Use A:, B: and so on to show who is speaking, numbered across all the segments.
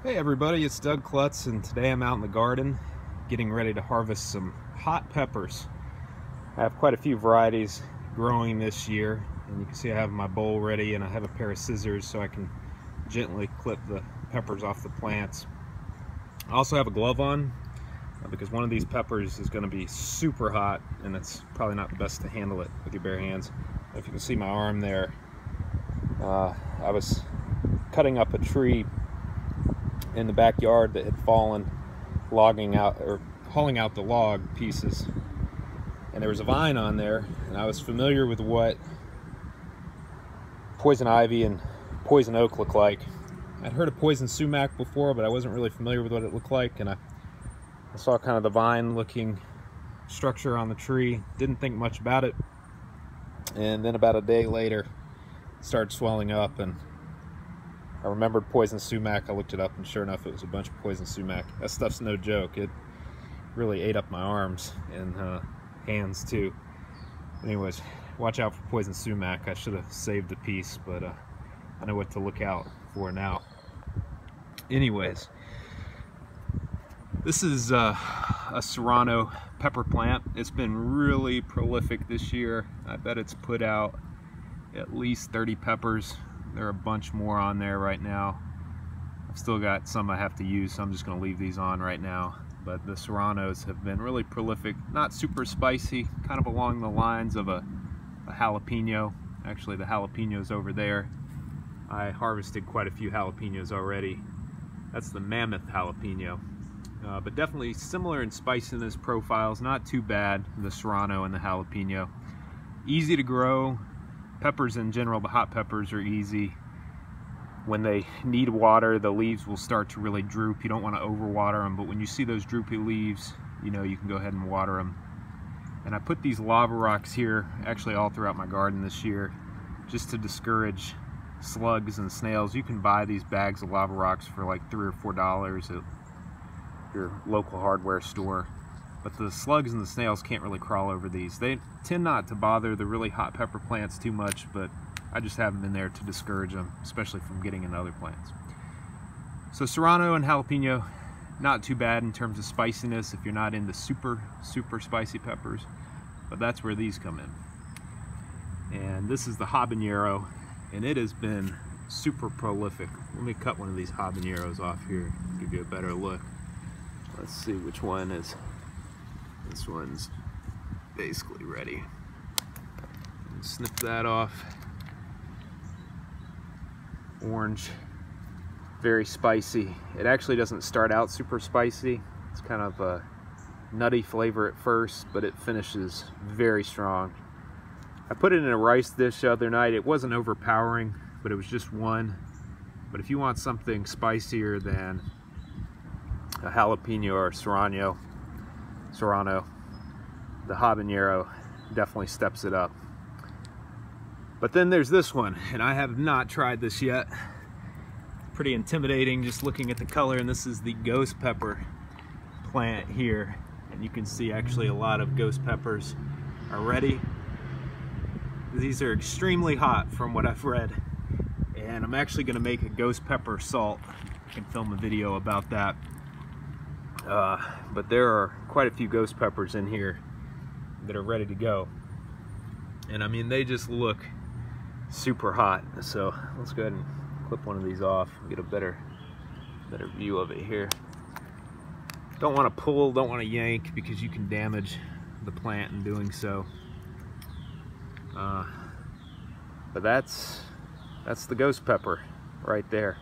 A: Hey everybody, it's Doug Klutz, and today I'm out in the garden getting ready to harvest some hot peppers. I have quite a few varieties growing this year, and you can see I have my bowl ready and I have a pair of scissors so I can gently clip the peppers off the plants. I also have a glove on because one of these peppers is going to be super hot and it's probably not the best to handle it with your bare hands. If you can see my arm there, I was cutting up a tree in the backyard that had fallen, logging out or hauling out the log pieces, and there was a vine on there, and I was familiar with what poison ivy and poison oak look like. I'd heard of poison sumac before, but I wasn't really familiar with what it looked like, and I saw kind of the vine looking structure on the tree, didn't think much about it, and then about a day later it started swelling up, and I remembered poison sumac. I looked it up, and sure enough, it was a bunch of poison sumac. That stuff's no joke. It really ate up my arms and hands too. Anyways, watch out for poison sumac. I should have saved a piece, but I know what to look out for now. Anyways, this is a Serrano pepper plant. It's been really prolific this year. I bet it's put out at least 30 peppers. There are a bunch more on there right now. I've still got some I have to use, so I'm just going to leave these on right now. But the Serranos have been really prolific, not super spicy, kind of along the lines of a jalapeno. Actually, the jalapeno's over there. I harvested quite a few jalapenos already. That's the mammoth jalapeno. But definitely similar in spiciness profiles, not too bad, the Serrano and the jalapeno. Easy to grow. Peppers in general, the hot peppers, are easy. When they need water, the leaves will start to really droop. You don't want to overwater them, but when you see those droopy leaves, you know you can go ahead and water them. And I put these lava rocks here, actually all throughout my garden this year, just to discourage slugs and snails. You can buy these bags of lava rocks for like $3 or $4 at your local hardware store. But the slugs and the snails can't really crawl over these. They tend not to bother the really hot pepper plants too much, but I just have them in there to discourage them, especially from getting in other plants. So Serrano and jalapeno, not too bad in terms of spiciness if you're not into super spicy peppers, but that's where these come in. And this is the habanero, and it has been super prolific. Let me cut one of these habaneros off here, give you a better look. Let's see which one is. This one's basically ready. Snip that off. Orange, very spicy. It actually doesn't start out super spicy. It's kind of a nutty flavor at first, but it finishes very strong. I put it in a rice dish the other night. It wasn't overpowering, but it was just one. But if you want something spicier than a jalapeno or Serrano, the habanero definitely steps it up. But then there's this one, and I have not tried this yet. Pretty intimidating just looking at the color, and this is the ghost pepper plant here. And you can see actually a lot of ghost peppers are ready. These are extremely hot from what I've read, and I'm actually going to make a ghost pepper salt. I can film a video about that. But there are quite a few ghost peppers in here that are ready to go, and I mean, they just look super hot. So let's go ahead and clip one of these off and get a better view of it here. Don't want to pull, don't want to yank, because you can damage the plant in doing so. But that's the ghost pepper right there.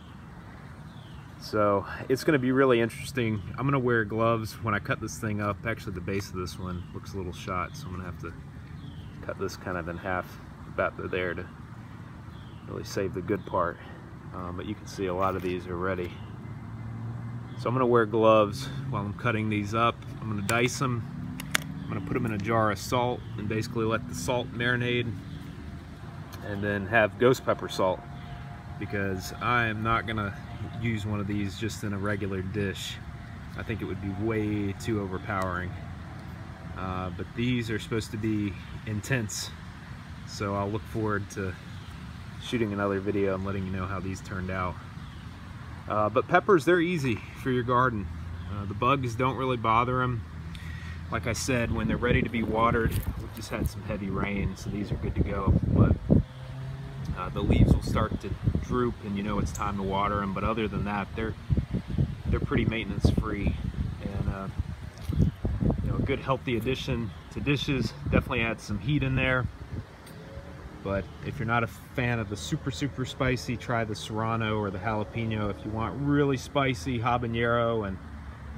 A: So it's going to be really interesting. I'm going to wear gloves when I cut this thing up. Actually, the base of this one looks a little shot, so I'm going to have to cut this kind of in half about there to really save the good part. But you can see a lot of these are ready. So I'm going to wear gloves while I'm cutting these up. I'm going to dice them. I'm going to put them in a jar of salt and basically let the salt marinate, and then have ghost pepper salt, because I am not going to use one of these just in a regular dish. I think it would be way too overpowering. But these are supposed to be intense, so I'll look forward to shooting another video and letting you know how these turned out. But peppers, they're easy for your garden. The bugs don't really bother them. Like I said, when they're ready to be watered, we just had some heavy rain, so these are good to go. But the leaves will start to droop, and you know it's time to water them. But other than that, they're pretty maintenance free, and you know, a good healthy addition to dishes. Definitely adds some heat in there. But if you're not a fan of the super spicy, try the Serrano or the jalapeno. If you want really spicy, habanero, and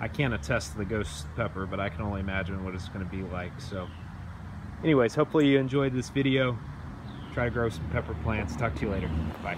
A: I can't attest to the ghost pepper, but I can only imagine what it's going to be like. So anyways, hopefully you enjoyed this video. Try to grow some pepper plants. Talk to you later. Bye.